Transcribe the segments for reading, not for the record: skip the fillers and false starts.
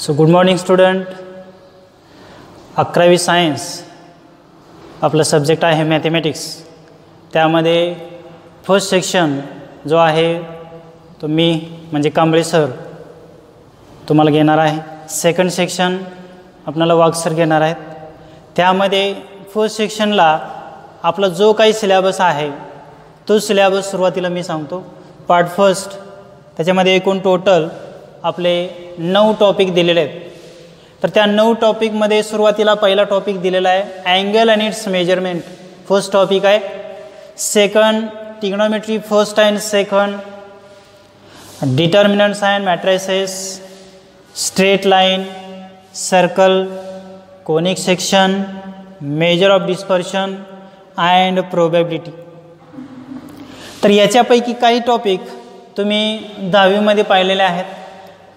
So good morning student. 11वी science आपला subject आहे मॅथमॅटिक्स. त्यामध्ये फर्स्ट सेक्शन जो आहे तो मी म्हणजे कांबळे सर तुम्हाला घेणार आहे. सेकंड सेक्शन आपल्याला वाघ सर घेणार आहेत. त्यामध्ये फर्स्ट सेक्शनला आपला जो काही सिलेबस आहे तो सिलेबस सुरुवातीला मी सांगतो. पार्ट फर्स्ट त्याच्यामध्ये एकूण टोटल आपले 9 टॉपिक दिलेले आहेत. तर त्या 9 टॉपिकमध्ये सुरुवातीला पहिला टॉपिक दिलेला आहे angle and its measurement. First topic आहे. Second trigonometry first and second, determinants and matrices, straight line, circle, conic section, measure of dispersion and probability. तर याच्यापैकी काही टॉपिक तुम्ही 10वीमध्ये पाहिलेले आहेत.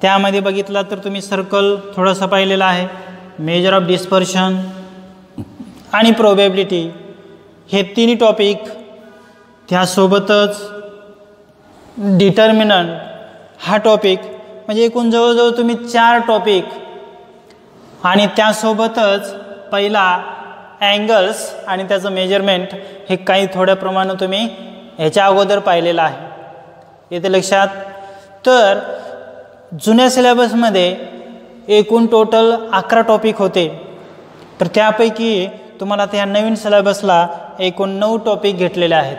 त्यामध्ये बघितला तर तुम्ही सर्कल थोडासा पाहिलेला आहे, मेजर ऑफ डिस्पर्शन आणि प्रोबॅबिलिटी हे तिन्ही टॉपिक. त्यासोबतच डिटर्मिनंट हा टॉपिक म्हणजे एकूण जवळजवळ तुम्ही 4 टॉपिक आणि त्यासोबतच पहिला अँगल्स आणि त्याचं मेजरमेंट हे काही थोड्या प्रमाणात तुम्ही ह्याच्या अगोदर पाहिलेलं आहे. येते लक्षात. तर जुन्या सिलेबसमध्ये एकूण टोटल 11 टॉपिक होते. तर त्यापैकी तुम्हाला त्या नवीन सिलेबसला एकूण 9 टॉपिक घेतलेले आहेत.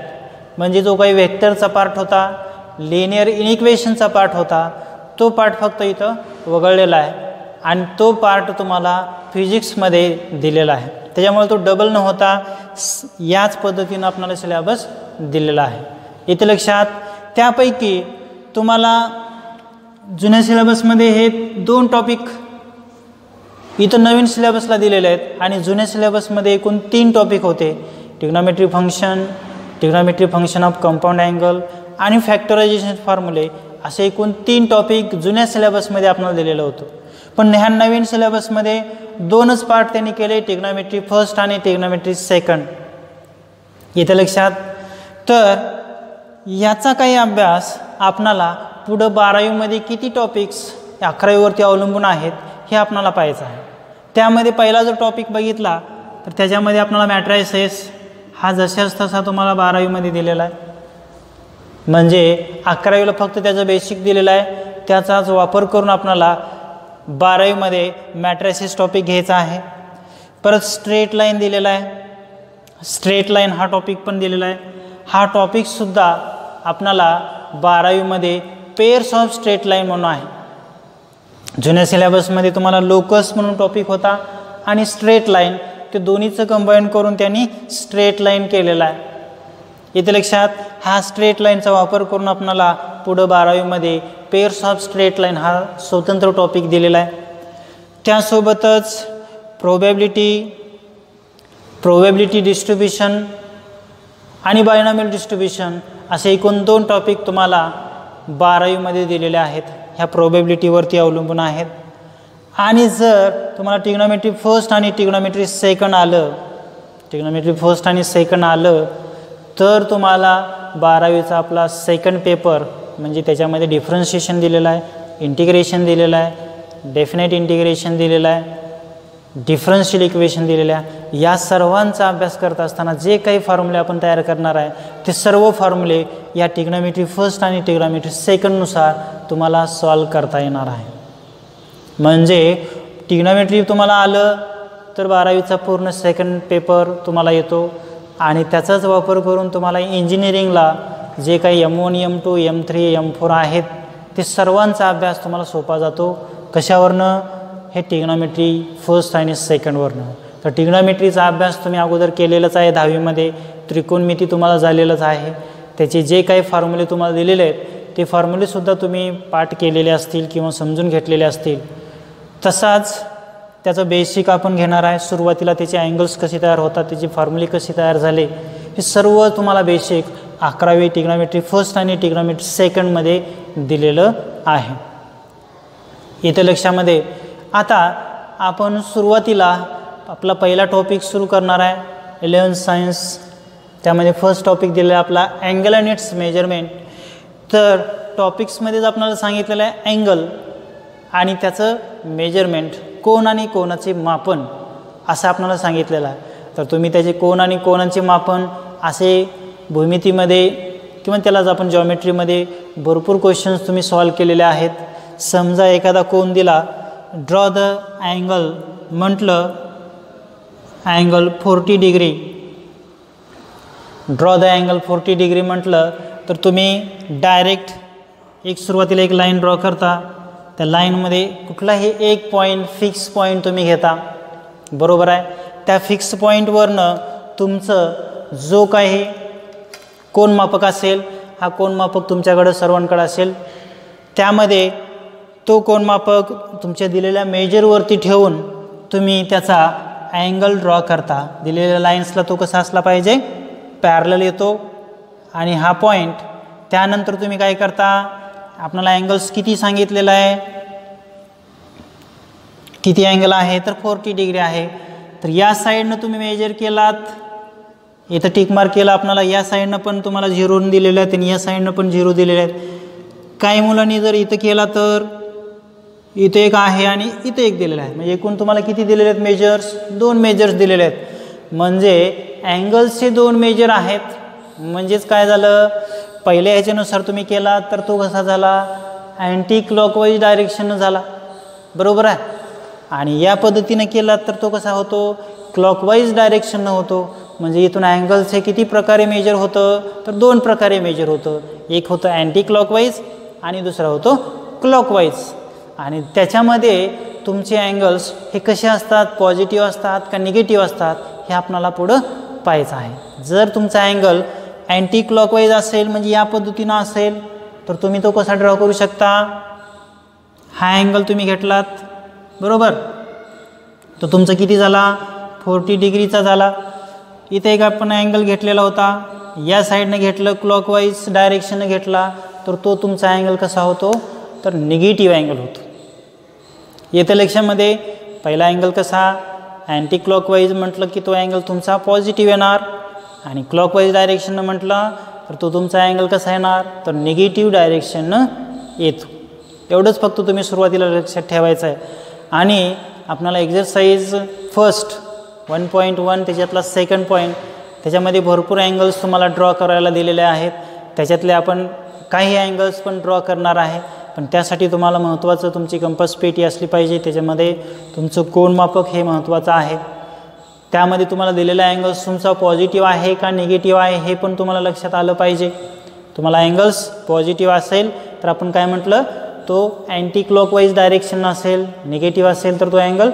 म्हणजे जो काही वेक्टरचा पार्ट होता, लिनियर इनइक्वेशनचा पार्ट होता, तो पार्ट फक्त इथं वगळलेला आहे आणि तो पार्ट तुम्हाला फिजिक्समध्ये दिलेला आहे. त्याच्यामुळे तो डबल न होता याच पद्धतीनं आपल्याला सिलेबस दिलेला आहे. इथे लक्षात. त्यापैकी तुम्हाला जुन्या सिलेबसमध्ये हे 2 टॉपिक इथं नवीन सिलेबसला दिलेले आहेत आणि जुन्या सिलेबसमध्ये एकूण 3 टॉपिक होते. Trigonometry function of compound angle आणि फॅक्टरायझेशन फॉर्म्युले असे एकूण 3 टॉपिक जुन्या सिलेबसमध्ये आपल्याला दिलेलं होतं. पण ह्या नवीन सिलेबसमध्ये 2च पार्ट त्यांनी केले, ट्रिग्नोमेट्री फर्स्ट आणि ट्रिग्नोमेट्री सेकंड. इथे लक्षात. तर याचा काही अभ्यास आपणाला पुढं 12वीमध्ये किती टॉपिक्स 11वीवरती अवलंबून आहेत हे आपणाला पाहायचं आहे. त्यामध्ये पहिला जो टॉपिक बघितला तर त्याच्यामध्ये आपल्याला मॅट्रिसेस हा जशाच तसा तुम्हाला 12वीमध्ये दिलेला आहे. म्हणजे 11वीला फक्त त्याचं बेसिक दिलेलं आहे. त्याचाच वापर करून आपल्याला 12वीमध्ये मॅट्रिसेस टॉपिक घ्यायचा आहे. परत स्ट्रेट लाईन दिलेला आहे. स्ट्रेट लाईन हा टॉपिक पण दिलेला आहे. हा टॉपिकसुद्धा आपणाला 12वीमध्ये पेअर्स ऑफ स्ट्रेट लाईन म्हणून आहे. जुन्या सिलेबसमध्ये तुम्हाला लोकस म्हणून टॉपिक होता आणि स्ट्रेट लाईन, ते दोन्हीचं कंबाईन करून त्यांनी स्ट्रेट लाईन केलेला आहे. इथे लक्षात. हा स्ट्रेट लाईनचा वापर करून आपणाला पुढं 12वीमध्ये पेअर्स ऑफ स्ट्रेट लाईन हा स्वतंत्र टॉपिक दिलेला आहे. त्यासोबतच प्रोबॅबिलिटी डिस्ट्रीब्युशन आणि बायनॉमियल डिस्ट्रीब्युशन असे एकूण 2 टॉपिक तुम्हाला 12वीमध्ये दिलेले आहेत. ह्या प्रोबॅबिलिटीवरती अवलंबून आहेत. आणि जर तुम्हाला ट्रिग्नोमेट्री फर्स्ट आणि ट्रिग्नोमेट्री सेकंड आलं तर तुम्हाला 12वीचा आपला सेकंड पेपर म्हणजे त्याच्यामध्ये डिफरन्शिएशन दिलेलं आहे, इंटिग्रेशन दिलेलं आहे, डेफिनेट इंटिग्रेशन दिलेलं आहे, डिफरन्शियल इक्वेशन दिलेल्या आहे. या सर्वांचा अभ्यास करत असताना जे काही फॉर्म्युले आपण तयार करणार आहे ते सर्व फॉर्म्युले या ट्रिग्नोमेट्री फर्स्ट आणि ट्रिग्नोमेट्री सेकंडनुसार तुम्हाला सॉल्व करता येणार आहे. म्हणजे ट्रिग्नोमेट्री तुम्हाला आलं तर 12वीचा पूर्ण सेकंड पेपर तुम्हाला येतो आणि त्याचाच वापर करून तुम्हाला इंजिनिअरिंगला जे काही M1, M2, M3, M4 आहेत ते सर्वांचा अभ्यास तुम्हाला सोपा जातो. कशावरनं? हे ट्रिग्नोमेट्री फर्स्ट आणि सेकंडवरनं. तर ट्रिग्नोमेट्रीचा अभ्यास तुम्ही अगोदर केलेलाच आहे 10वीमध्ये. त्रिकोणमिती तुम्हाला झालेलंच आहे. त्याचे जे काही फॉर्म्युले तुम्हाला दिलेले आहेत ते फॉर्म्युलेसुद्धा तुम्ही पाठ केलेले असतील किंवा समजून घेतलेले असतील. तसाच त्याचं बेसिक आपण घेणार आहे. सुरुवातीला त्याचे अँगल्स कसे तयार होतात, त्याची फॉर्म्युले कसे तयार झाले, हे सर्व तुम्हाला बेसिक 11वी ट्रिग्नोमेट्री फर्स्ट आणि ट्रिग्नोमेट्री सेकंडमध्ये दिलेलं आहे. इथे लक्षामध्ये. आता आपण सुरुवातीला आपला पहिला टॉपिक सुरू करणार आहे 11th सायन्स. त्यामध्ये फर्स्ट टॉपिक दिलेला आहे आपला अँगल अँड इट्स मेजरमेंट. तर टॉपिक्समध्येच आपल्याला सांगितलेलं आहे अँगल आणि त्याचं मेजरमेंट, कोन आणि कोनाचे मापन असं आपल्याला सांगितलेलं आहे. तर तुम्ही त्याचे कोन आणि कोनाचे मापन असे भूमितीमध्ये किंवा त्यालाच आपण जॉमेट्रीमध्ये भरपूर क्वेश्चन्स तुम्ही सॉल्व केलेले आहेत. समजा एखादा कोन दिला, ड्रॉ द अँगल म्हटलं, angle 40 degree, draw the angle 40 degree म्हटलं तर तुम्ही डायरेक्ट सुरुवातीला एक लाईन ड्रॉ करता. त्या लाईनमध्ये कुठलाही एक पॉईंट, फिक्स पॉईंट तुम्ही घेता, बरोबर आहे. त्या फिक्स पॉईंटवरनं तुमचं जो काही कोनमापक असेल, हा कोनमापक तुमच्याकडं सर्वांकडे असेल, त्यामध्ये तो कोनमापक तुमच्या दिलेल्या मेजरवरती ठेवून तुम्ही त्याचा अँगल ड्रॉ करता. दिलेल्या लाईन्सला तो कसा असला पाहिजे, पॅरलल येतो. आणि हा पॉईंट त्यानंतर तुम्ही काय करता, आपल्याला अँगल्स किती सांगितलेलं आहे, किती अँगल आहे तर 40 डिग्री आहे. तर या साईडनं तुम्ही मेजर केलात, इथं टिक मार्क केला. आपल्याला या साईडनं पण तुम्हाला 0 दिलेलं आहेत आणि या साईडनं पण 0 दिलेले आहेत. काही मुलांनी जर इथं केला तर इथं एक आहे आणि इथं एक दिलेलं आहे. म्हणजे एकूण तुम्हाला किती दिलेले आहेत मेजर्स, 2 मेजर्स दिलेले आहेत. म्हणजे अँगल्सचे 2 मेजर आहेत. म्हणजेच काय झालं, पहिल्या ह्याच्यानुसार तुम्ही केला तर तो कसा झाला, अँटी क्लॉकवाईज डायरेक्शननं झाला, बरोबर आहे. आणि या पद्धतीने केला तर तो कसा होतो, क्लॉकवाईज डायरेक्शननं होतो. म्हणजे इथून अँगल्स हे किती प्रकारे मेजर होतं तर 2 प्रकारे मेजर होतं. एक होतं अँटी क्लॉकवाईज आणि दुसरा होतो क्लॉकवाईज. आणि त्याच्यामध्ये तुमचे अँगल्स हे कसे असतात, पॉझिटिव्ह असतात का निगेटिव्ह असतात, हे आपल्याला पुढं पाहायचं आहे. जर तुमचा अँगल अँटी क्लॉकवाईज असेल, म्हणजे या पद्धतीनं असेल, तर तुम्ही तो कसा ड्रॉ करू शकता, हा अँगल तुम्ही घेतलात, बरोबर. तो तुमचा किती झाला, 40 डिग्रीचा झाला. इथे एक आपण अँगल घेतलेला होता, या साईडनं घेतलं, क्लॉकवाईज डायरेक्शननं घेतला, तर तो तुमचा अँगल कसा होतो तर निगेटिव्ह अँगल होतो. येत्या लेक्चरमध्ये पहिला अँगल कसा, अँटी क्लॉकवाईज म्हटलं की तो अँगल तुमचा पॉझिटिव्ह येणार, आणि क्लॉकवाईज डायरेक्शननं म्हटलं तर तो तुमचा अँगल कसा येणार तर निगेटिव्ह डायरेक्शननं येतो. एवढंच फक्त तुम्ही सुरुवातीला लक्षात ठेवायचं आहे. आणि आपल्याला एक्झरसाइज फर्स्ट 1.1 त्याच्यातला सेकंड पॉईंट, त्याच्यामध्ये भरपूर अँगल्स तुम्हाला ड्रॉ करायला दिलेले आहेत. त्याच्यातले आपण काही अँगल्स पण ड्रॉ करणार आहे. पण त्यासाठी तुम्हाला महत्त्वाचं तुमची कंपास पेटी असली पाहिजे. त्याच्यामध्ये तुमचं कोनमापक हे महत्त्वाचं आहे. त्यामध्ये तुम्हाला दिलेला अँगल्स तुमचा पॉझिटिव्ह आहे का निगेटिव्ह आहे हे पण तुम्हाला लक्षात आलं पाहिजे. तुम्हाला अँगल्स पॉझिटिव्ह असेल तर आपण काय म्हटलं, तो अँटी क्लॉकवाईज डायरेक्शन असेल, निगेटिव्ह असेल तर तो अँगल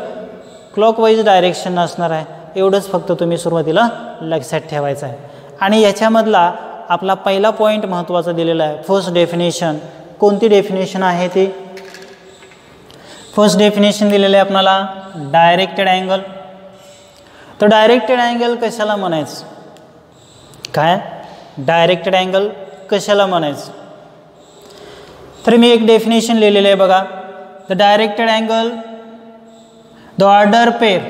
क्लॉकवाईज डायरेक्शन असणार आहे. एवढंच फक्त तुम्ही सुरुवातीला लक्षात ठेवायचं आहे. आणि याच्यामधला आपला पहिला पॉईंट महत्त्वाचा दिलेला आहे, फर्स्ट डेफिनेशन. कोणती डेफिनेशन आहे ती, फर्स्ट डेफिनेशन दिलेलं आहे आपल्याला डायरेक्टेड अँगल. तर डायरेक्टेड अँगल कशाला म्हणायचं, काय डायरेक्टेड अँगल कशाला म्हणायचं, तर मी एक डेफिनेशन लिहिलेलं आहे बघा. The directed angle, the order pair,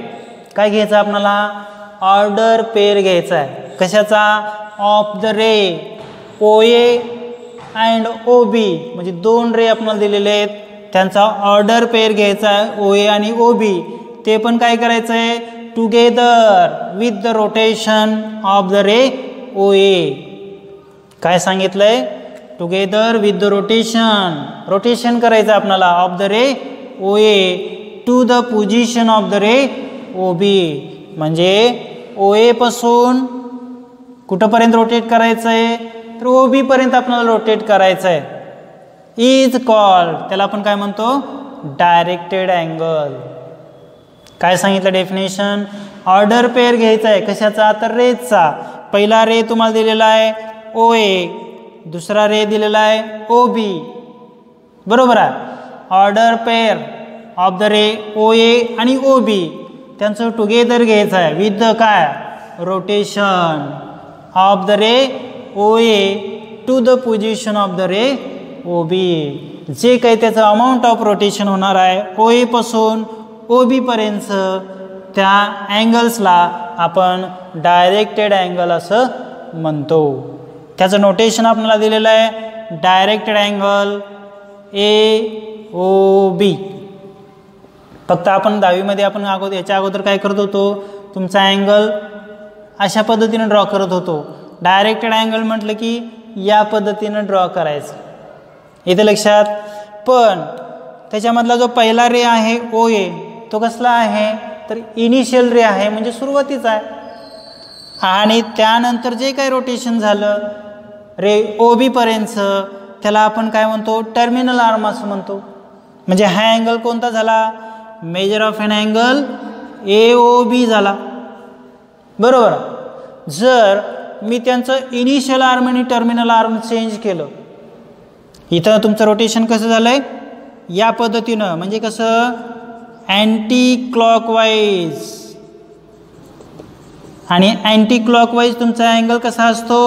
काय घ्यायचं आपल्याला, ऑर्डर पेअर घ्यायचा आहे. कशाचा, of the ray O A and O B, म्हणजे 2 रे आपल्याला दिलेले आहेत, त्यांचा ऑर्डर पेअर घ्यायचा आहे ओ ए आणि ओ बी. ते पण काय करायचं आहे, together with the rotation of the ray O A. काय सांगितलंय, together with the rotation, rotation करायचं आपल्याला of the ray O A to the position of the ray O B. म्हणजे ओ ए पासून कुठंपर्यंत रोटेट करायचं आहे तर ओ बी पर्यंत आपल्याला रोटेट करायचं आहे. इज कॉल्ड, त्याला आपण काय म्हणतो, डायरेक्टेड अँगल. काय सांगितलं डेफिनेशन, ऑर्डर पेअर घ्यायचा आहे कशाचा तर रेचा. पहिला रे तुम्हाला दिलेला आहे ओ ए, दुसरा रे दिलेला आहे ओ बी, बरोबर आहे. Order pair of the ray O A आणि ओ बी, त्यांचं टुगेदर घ्यायचं आहे विथ द काय, rotation of the ray O A to the position of the ray O B. जे काही त्याचं अमाऊंट ऑफ रोटेशन होणार आहे ओ ए पासून ओ बी पर्यंत, त्या अँगल्सला आपण डायरेक्टेड अँगल असं म्हणतो. त्याचं नोटेशन आपल्याला दिलेलं आहे, डायरेक्टेड अँगल ए ओ बी. फक्त आपण 10वीमध्ये आपण याच्या अगोदर काय करत होतो, तुमचा अँगल अशा पद्धतीनं ड्रॉ करत होतो. डायरेक्टेड अँगल म्हटलं की या पद्धतीनं ड्रॉ करायचं, इथे लक्षात. पण त्याच्यामधला जो पहिला रे आहे ओ ए, तो कसला आहे तर इनिशियल रे आहे, म्हणजे सुरुवातीचा आहे. आणि त्यानंतर जे काही रोटेशन झालं रे ओ बी पर्यंतचं, त्याला आपण काय म्हणतो, टर्मिनल आर्म असं म्हणतो. म्हणजे हा अँगल कोणता झाला, measure of an angle A O B झाला, बरोबर. जर मी त्यांचं इनिशियल आर्म आणि टर्मिनल आर्म चेंज केलं, इथं तुमचं रोटेशन कसं झालं आहे या पद्धतीनं, म्हणजे कसं अँटी क्लॉकवाईज. आणि अँटी क्लॉकवाईज तुमचा अँगल कसा असतो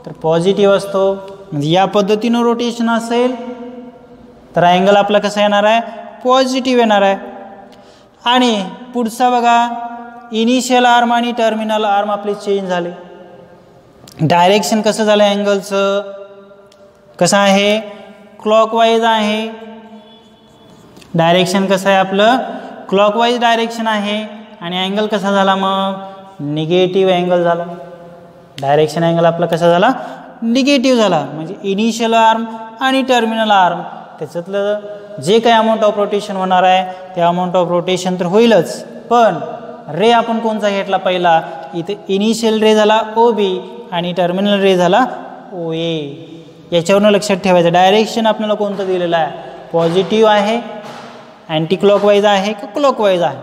तर पॉझिटिव्ह असतो. म्हणजे या पद्धतीनं रोटेशन असेल तर अँगल आपला कसा येणार आहे, पॉझिटिव्ह येणार आहे. आणि पुढचा बघा, इनिशियल आर्म आणि टर्मिनल आर्म आपले चेंज झाले. डायरेक्शन कसं झालं अँगलचं, कसं आहे क्लॉकवाईज आहे. डायरेक्शन कसं आहे आपलं क्लॉकवाईज डायरेक्शन आहे. आणि अँगल कसा झाला मग निगेटिव्ह अँगल झाला. डायरेक्शन अँगल आपला कसा झाला निगेटिव्ह झाला. म्हणजे इनिशियल आर्म आणि टर्मिनल आर्म त्याच्यातलं जे काही अमाऊंट ऑफ रोटेशन होणार आहे ते अमाऊंट ऑफ रोटेशन तर होईलच, पण रे आपण कोणता घेतला पहिला, इथे इनिशियल रे झाला ओ बी आणि टर्मिनल रे झाला ओ ए. याच्यावरून लक्षात ठेवायचं डायरेक्शन आपल्याला कोणतं दिलेलं आहे, पॉझिटिव्ह आहे, अँटी क्लॉकवाईज आहे का क्लॉकवाईज आहे.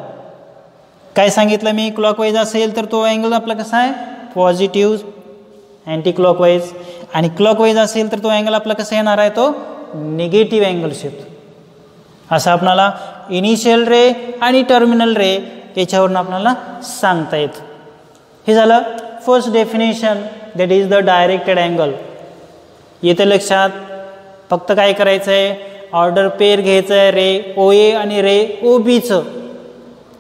काय सांगितलं मी, क्लॉकवाईज असेल तर तो अँगल आपला कसा आहे पॉझिटिव्ह अँटी क्लॉकवाईज, आणि क्लॉकवाईज असेल तर तो अँगल आपला कसा येणार आहे तो निगेटिव्ह अँगल्स येतो. असं आपल्याला इनिशियल रे आणि टर्मिनल रे याच्यावरून आपल्याला सांगता येतं. हे झालं first definition, that is the directed angle. येते लक्षात. फक्त काय करायचं आहे, ऑर्डर पेअर घ्यायचं आहे रे ओ ए आणि रे ओ बीचं,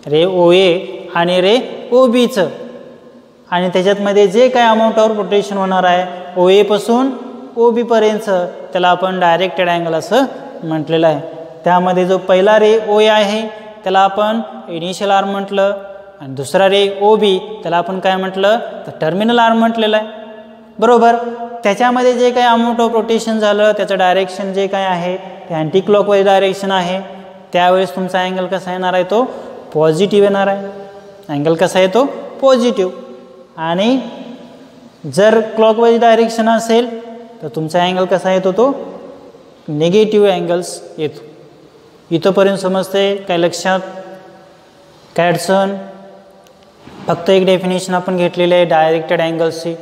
रे ओ ए आणि रे ओ बीचं. आणि त्याच्यातमध्ये जे काय अमाऊंट ऑफ रोटेशन होणार आहे ओ एपासून ओ बीपर्यंतचं त्याला आपण डायरेक्टेड अँगल असं म्हटलेलं आहे. त्यामध्ये जो पहिला रे ओ ए आहे त्याला आपण इनिशियल आर्म म्हटलं, आणि दुसरा रे ओ बी त्याला आपण काय म्हटलं तर टर्मिनल आर्म म्हटलेलं आहे, बरोबर. त्याच्यामध्ये जे काही अमाऊंट ऑफ रोटेशन झालं त्याचं डायरेक्शन जे काय आहे ते अँटी क्लॉकवाईज डायरेक्शन आहे. त्यावेळेस तुमचा अँगल कसा येणार आहे तो पॉझिटिव्ह येणार आहे. अँगल कसा येतो पॉझिटिव्ह. आणि जर क्लॉकवाईज डायरेक्शन असेल तर तुमचा अँगल कसा येतो तो निगेटिव्ह अँगल्स येतो. इथंपर्यंत समजते काय लक्षात, काय अडचण. फक्त एक डेफिनेशन आपण घेतलेली आहे डायरेक्टेड अँगल्सची.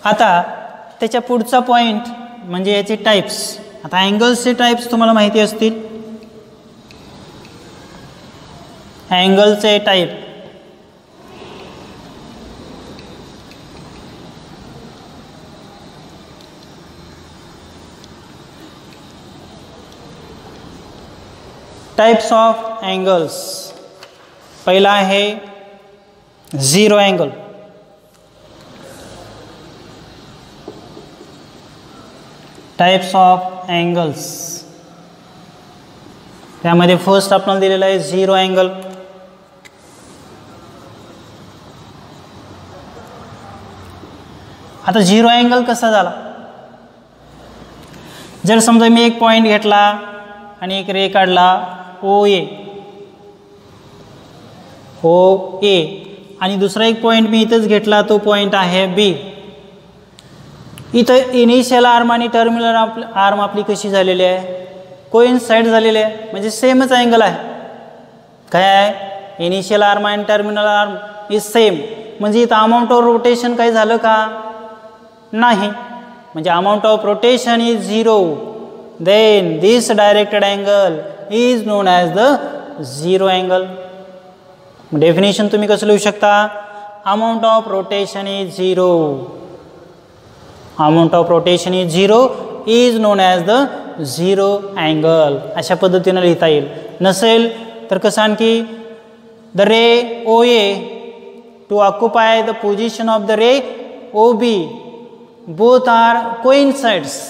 आता त्याच्या पुढचा पॉईंट म्हणजे याचे टाईप्स. आता अँगल्सचे टाईप्स तुम्हाला माहिती असतील. अँगलचे टाईप, टाइप्स ऑफ अँगल्स. पहिला आहे zero angle. Types of angles, त्यामध्ये फर्स्ट आपल्याला दिलेला आहे झिरो अँगल. आता झिरो अँगल कसा झाला, जर समजा मी एक पॉईंट घेतला आणि एक रे काढला ओ ए, ओ ए, आणि दुसरा एक पॉईंट मी इथंच घेतला तो पॉईंट आहे बी. इथं इनिशियल आर्म आणि टर्मिनल आर्म आपली कशी झालेली आहे कोइन्साइड झालेली आहे, म्हणजे सेमच अँगल आहे. काय आहे इनिशियल आर्म आणि टर्मिनल आर्म इज सेम. म्हणजे इथं अमाऊंट ऑफ रोटेशन काही झालं का नाही, म्हणजे amount of rotation is zero. Then this directed angle is known as the zero angle. Definition तुम्ही कसं लिहू शकता, amount of rotation is zero. Amount of rotation is zero is known as the zero angle. अशा पद्धतीनं लिहिता येईल. नसेल तर कसं आणखी, the ray O A to occupy the position of the ray O B, both are coincides.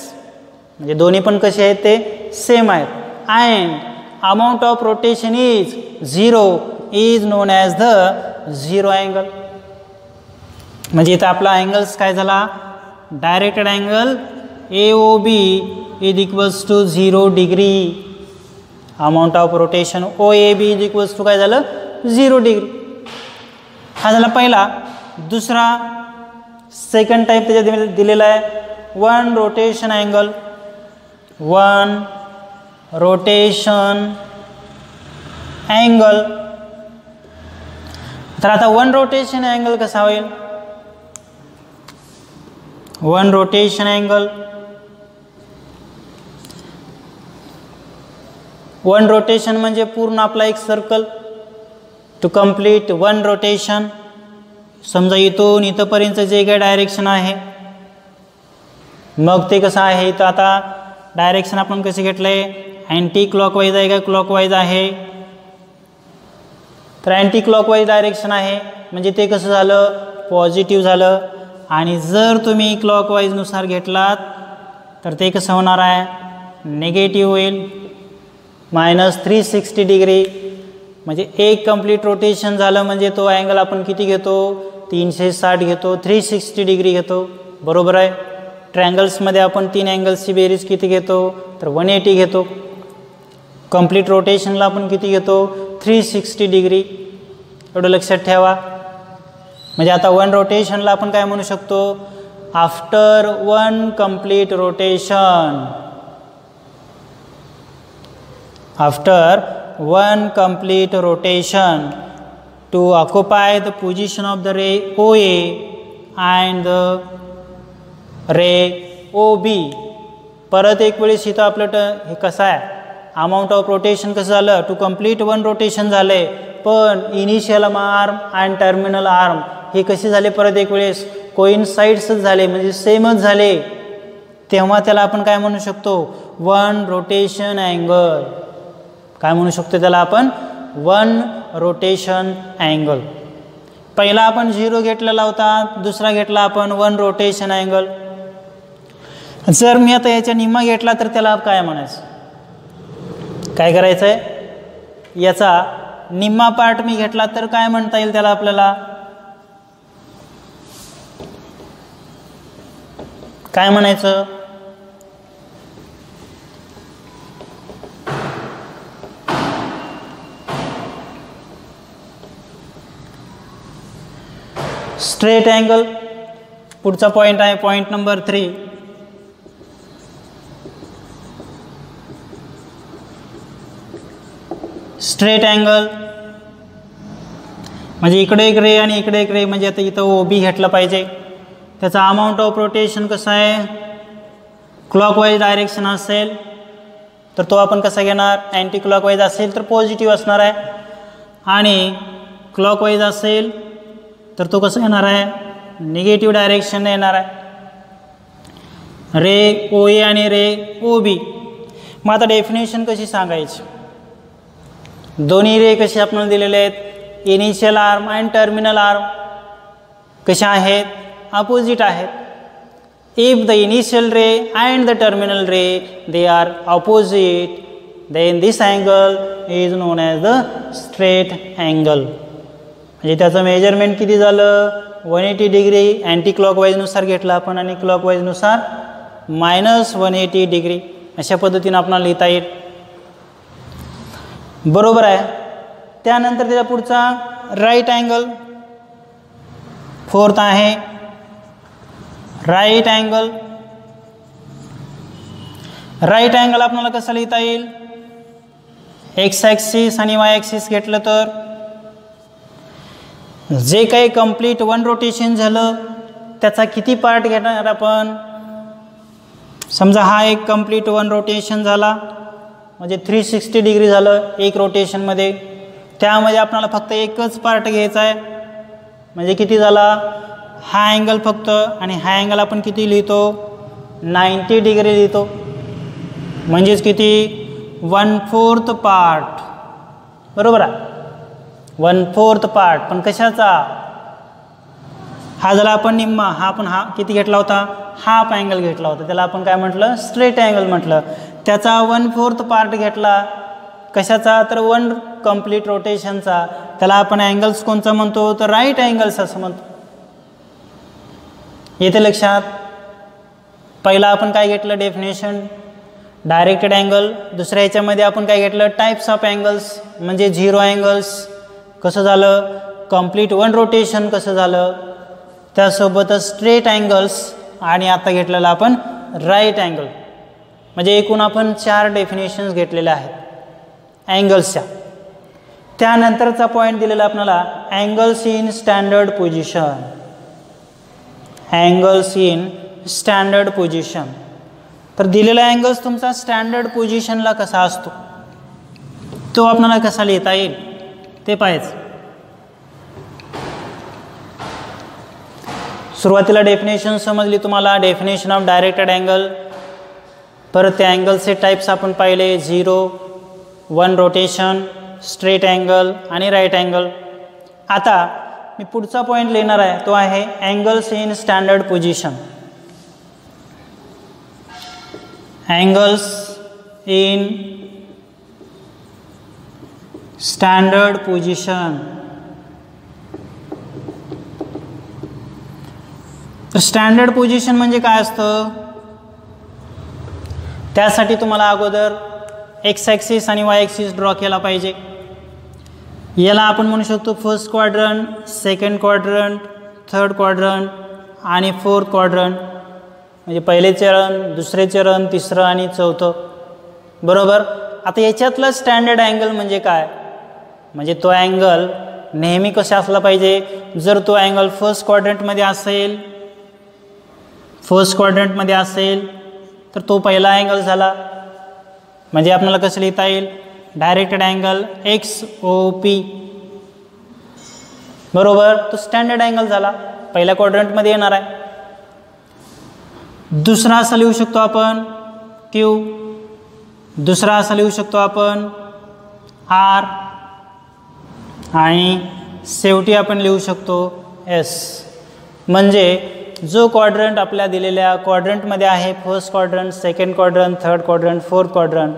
म्हणजे दोन्ही पण कसे आहेत ते सेम आहेत. And amount of rotation is 0 is known as the zero angle. म्हणजे इथं आपला अँगल्स काय झाला, directed angle AOB is equals to 0 degree. Amount of rotation OAB is equals to काय झालं 0 डिग्री. हा झाला पहिला. दुसरा सेकंड टाईप त्याच्यात दिलेला आहे one rotation angle. One rotation angle. तर आता वन रोटेशन अँगल कसा होईल, one rotation angle, one rotation म्हणजे पूर्ण आपला एक circle. To complete one rotation, समजा इथून इथंपर्यंत जे काही डायरेक्शन आहे, मग ते कसं आहे, इथं आता डायरेक्शन आपण कसे घेतलं आहे, अँटी क्लॉकवाईज आहे का क्लॉकवाईज आहे, तर अँटी क्लॉकवाईज डायरेक्शन आहे म्हणजे ते कसं झालं पॉझिटिव्ह झालं. आणि जर तुम्ही क्लॉकवाईजनुसार घेतलात तर ते कसं होणार आहे निगेटिव्ह होईल, -360 डिग्री. म्हणजे एक कंप्लीट रोटेशन झालं म्हणजे तो अँगल आपण किती घेतो 360 घेतो, 360 डिग्री घेतो. बरोबर आहे. ट्रँगल्समध्ये आपण 3 अँगल्सची बेरीज किती घेतो तर 180 घेतो. कंप्लीट रोटेशनला आपण किती घेतो 360 डिग्री. एवढं लक्षात ठेवा. म्हणजे आता वन रोटेशनला आपण काय म्हणू शकतो, after one complete rotation, after one complete rotation to occupy the position of the ray OA and the ray OB. परत एक वेळेस इथं आपलं हे कसं आहे अमाऊंट ऑफ रोटेशन कसं झालं टू कंप्लीट वन रोटेशन झाले, पण initial arm and terminal arm हे कसे झाले परत एक वेळेस कोइन्साइड्सच झाले म्हणजे सेमच झाले. तेव्हा त्याला आपण काय म्हणू शकतो वन रोटेशन अँगल. काय म्हणू शकतो त्याला आपण वन रोटेशन अँगल. पहिला आपण 0 घेतलेला होता, दुसरा घेतला आपण वन रोटेशन अँगल. जर मी आता याच्या निम्मा घेतला तर त्याला काय म्हणायचं, काय करायचं आहे याचा निम्मा पार्ट मी घेतला तर काय म्हणता येईल त्याला आपल्याला, काय म्हणायचं, स्ट्रेट अँगल. पुढचा पॉईंट आहे पॉईंट नंबर 3. स्ट्रेट अँगल म्हणजे इकडे एक रे आणि इकडे एक रे, म्हणजे आता इथं OB घेतलं पाहिजे. त्याचा अमाऊंट ऑफ रोटेशन कसं आहे, क्लॉकवाईज डायरेक्शन असेल तर तो आपण कसा घेणार, अँटी क्लॉकवाईज असेल तर पॉझिटिव्ह असणार आहे, आणि क्लॉकवाईज असेल तर तो कसं येणार आहे निगेटिव्ह डायरेक्शन येणार आहे. रे OA आणि रे OB. मग आता डेफिनेशन कशी सांगायची, दोन्ही रे कसे आपण दिलेले आहेत, initial arm and terminal arm कशा आहेत अपोजिट आहेत. If the initial ray and the terminal ray they are opposite then this angle is known as the straight angle. म्हणजे त्याचं मेजरमेंट किती झालं 180 डिग्री. अँटी क्लॉकवाईजनुसार घेतला आपण आणि क्लॉकवाईजनुसार -180 डिग्री. अशा पद्धतीनं आपल्याला लिहिता येईल. बरोबर आहे. त्यानंतर त्याच्या पुढचा राईट अँगल. फोर्थ आहे राईट अँगल. राईट अँगल आपल्याला कसं लिहिता येईल, एक्स ॲक्सिस आणि वाय ॲक्सिस घेतलं तर जे काही कंप्लीट वन रोटेशन झालं त्याचा किती पार्ट घेणार आपण. समजा हा एक कंप्लीट वन रोटेशन झाला म्हणजे 360 डिग्री झालं एक रोटेशनमध्ये, त्यामध्ये आपल्याला फक्त एकच पार्ट घ्यायचा आहे. म्हणजे किती झाला हा अँगल फक्त, आणि हा अँगल आपण किती लिहितो 90 डिग्री लिहितो. म्हणजेच किती 1/4 पार्ट. बरोबर आहे 1/4 पार्ट. पण कशाचा, हा झाला आपण निम्मा, हा आपण किती घेतला होता, हाफ अँगल घेतला होता, त्याला आपण काय म्हटलं, स्ट्रेट अँगल म्हटलं. त्याचा 1/4 पार्ट घेतला कशाचा, तर 1 कंप्लीट रोटेशनचा, त्याला आपण अँगल्स कोणचा म्हणतो, तर राईट अँगल्स असं म्हणतो. येते लक्षात. पहिला आपण काय घेतलं, डेफिनेशन डायरेक्टेड अँगल. दुसऱ्या ह्याच्यामध्ये आपण काय घेतलं, टाईप्स ऑफ अँगल्स, म्हणजे 0 अँगल्स कसं झालं, कंप्लीट 1 रोटेशन कसं झालं, त्यासोबतच स्ट्रेट अँगल्स, आणि आता घेतलेला आपण राईट अँगल. म्हणजे एकूण आपण 4 डेफिनेशन्स घेतलेल्या आहेत अँगल्सच्या. त्यानंतरचा पॉईंट दिलेला आपल्याला angles in standard position. Angles in standard position. तर दिलेला अँगल्स तुमचा स्टँडर्ड पोझिशनला कसा असतो, तो आपल्याला कसा लिहिता येईल ते पाहायचं. सुरुवातीला डेफिनेशन समजली तुम्हाला, डेफिनेशन ऑफ डायरेक्टेड अँगल. परत त्या अँगलचे टाईप्स आपण पाहिले, 0, 1 रोटेशन, स्ट्रेट अँगल आणि राईट अँगल. आता मी पुढचा पॉईंट लिहिणार आहे, तो आहे angles in standard position. Angles in standard position. तर स्टँडर्ड पोझिशन म्हणजे काय असतं, त्यासाठी तुम्हाला अगोदर एक्स ॲक्सिस आणि वाय ॲक्सिस ड्रॉ केला पाहिजे. याला आपण म्हणू शकतो first quadrant, second quadrant, third quadrant आणि फोर्थ क्वाड्रंट. म्हणजे पहिले चरण, दुसरे चरण, तिसरं आणि चौथं. बरोबर. आता याच्यातला स्टँडर्ड अँगल म्हणजे काय, म्हणजे तो अँगल नेहमी कसा असला पाहिजे, जर तो अँगल फर्स्ट क्वाड्रंटमध्ये असेल तर तो पहिला अँगल झाला. म्हणजे आपल्याला कसं लिहिता येईल, डायरेक्टेड अँगल XOP. बरोबर. तो स्टँडर्ड अँगल झाला, पहिल्या क्वाड्रंटमध्ये येणार आहे. दुसरा असा लिहू शकतो आपण Q, दुसरा असा लिहू शकतो आपण R, आणि शेवटी आपण लिहू शकतो S. म्हणजे जो क्वाड्रंट आपल्या दिलेल्या क्वाड्रंटमध्ये आहे, first quadrant, second quadrant, third quadrant, fourth quadrant,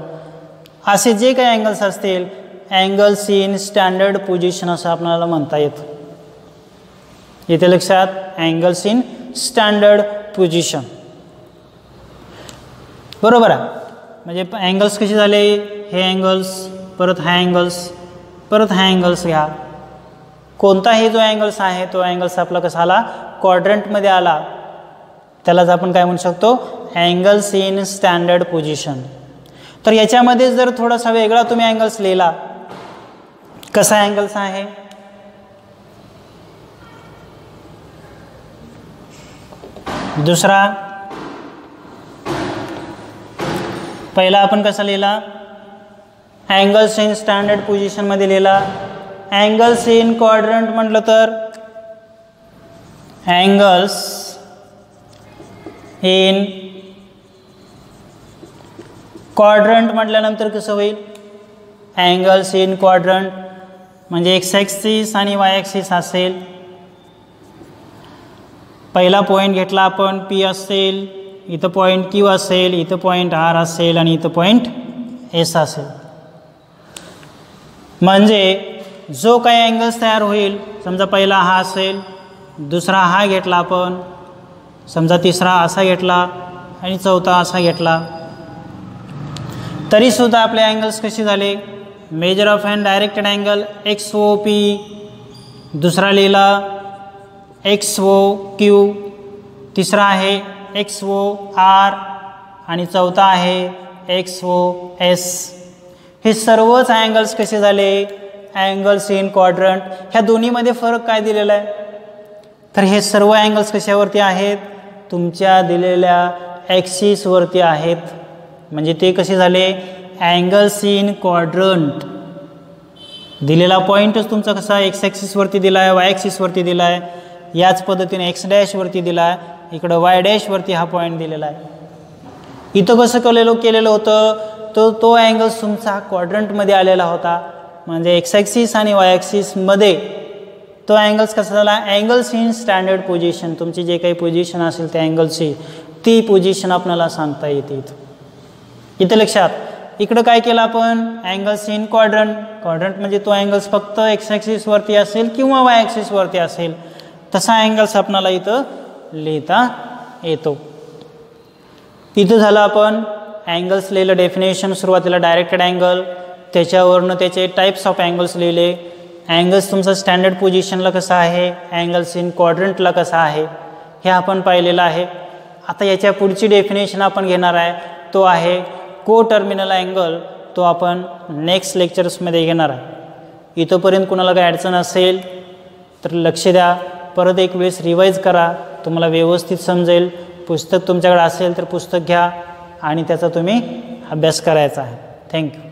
असे जे काही अँगल्स असतील, अँगल्स इन स्टँडर्ड पोझिशन असं आपल्याला म्हणता येतं. येते लक्षात, अँगल्स इन स्टँडर्ड पोझिशन. बरोबर आहे. म्हणजे अँगल्स कसे झाले, हे अँगल्स, परत हा अँगल्स, परत हा अँगल्स घ्या. कोणताही जो अँगल्स आहे तो अँगल्स आपला कसा आला, क्वाड्रंटमध्ये आला, त्यालाच आपण काय म्हणू शकतो, अँगल्स इन स्टँडर्ड पोझिशन. तर याच्यामध्ये जर थोडासा वेगळा तुम्ही अँगल्स लिहिला, कसा अँगल्स आहे, दुसरा, पहिला आपण कसा लिहिला, अँगल्स इन स्टँडर्ड पोझिशनमध्ये लिहिला. अँगल्स इन क्वाड्रंट म्हटलं तर अँगल्स इन क्वाड्रंट म्हटल्यानंतर कसं होईल, अँगल्स इन क्वाड्रंट म्हणजे एक्स ॲक्सिस आणि वाय ॲक्सिस असेल. पहिला पॉईंट घेतला आपण P असेल, इथं पॉईंट Q असेल, इथं पॉईंट R असेल आणि इथं पॉईंट S असेल. म्हणजे जो काही अँगल्स तयार होईल, समजा पहिला हा असेल, दुसरा हा घेतला आपण, समजा तिसरा असा घेतला आणि चौथा असा घेतला, तरीसुद्धा आपले अँगल्स कसे झाले, measure of and directed angle XOP, दुसरा लिहिला XOQ, तिसरा आहे XOR आणि चौथा आहे XOS. हे सर्वच अँगल्स कसे झाले, अँगल्स इन क्वाड्रंट. ह्या दोन्हीमध्ये फरक काय दिलेला आहे, तर हे सर्व अँगल्स कशावरती आहेत, तुमच्या दिलेल्या ॲक्सिसवरती आहेत. म्हणजे ते कसे झाले, अँगल्स इन क्वाड्रंट. दिलेला पॉईंटच तुमचा कसा एक्स ॲक्सिसवरती दिला आहे, वाय ॲक्सिसवरती दिला आहे, याच पद्धतीने एक्स डॅशवरती दिला आहे, इकडं वाय डॅशवरती हा पॉईंट दिलेला आहे. इथं कसं केलेलं होतं, तो अँगल्स तुमचा क्वाड्रंटमध्ये आलेला होता. म्हणजे एक्स ॲक्सिस आणि वाय ॲक्सिसमध्ये तो अँगल्स कसा झाला, अँगल्स इन स्टँडर्ड पोझिशन, तुमची जे काही पोझिशन असेल त्या अँगलची ती पोझिशन आपल्याला सांगता येते. इथं लक्षात, इकडं काय केलं आपण, अँगल्स इन क्वाड्रंट. क्वाड्रंट म्हणजे तो अँगल्स फक्त एक्स ॲक्सिसवरती असेल किंवा वाय ॲक्सिसवरती असेल, तसा अँगल्स आपल्याला इथं लिहिता येतो. इथं झालं आपण अँगल्स लिहिलं डेफिनेशन. सुरुवातीला डायरेक्टेड अँगल, त्याच्यावरनं त्याचे टाईप्स ऑफ अँगल्स लिहिले. अँगल्स तुमचा स्टँडर्ड पोझिशनला कसा आहे, अँगल्स इन क्वाड्रंटला कसा आहे, हे आपण पाहिलेलं आहे. आता याच्या पुढची डेफिनेशन आपण घेणार आहे, तो आहे को टर्मिनल अँगल. तो आपण नेक्स्ट लेक्चर्समध्ये घेणार आहे. इथंपर्यंत कुणाला काही अडचण असेल तर लक्ष द्या, परत एक वेळेस रिवाईज करा, तुम्हाला व्यवस्थित समजेल. पुस्तक तुमच्याकडे असेल तर पुस्तक घ्या आणि त्याचा तुम्ही अभ्यास करायचा आहे. थँक्यू.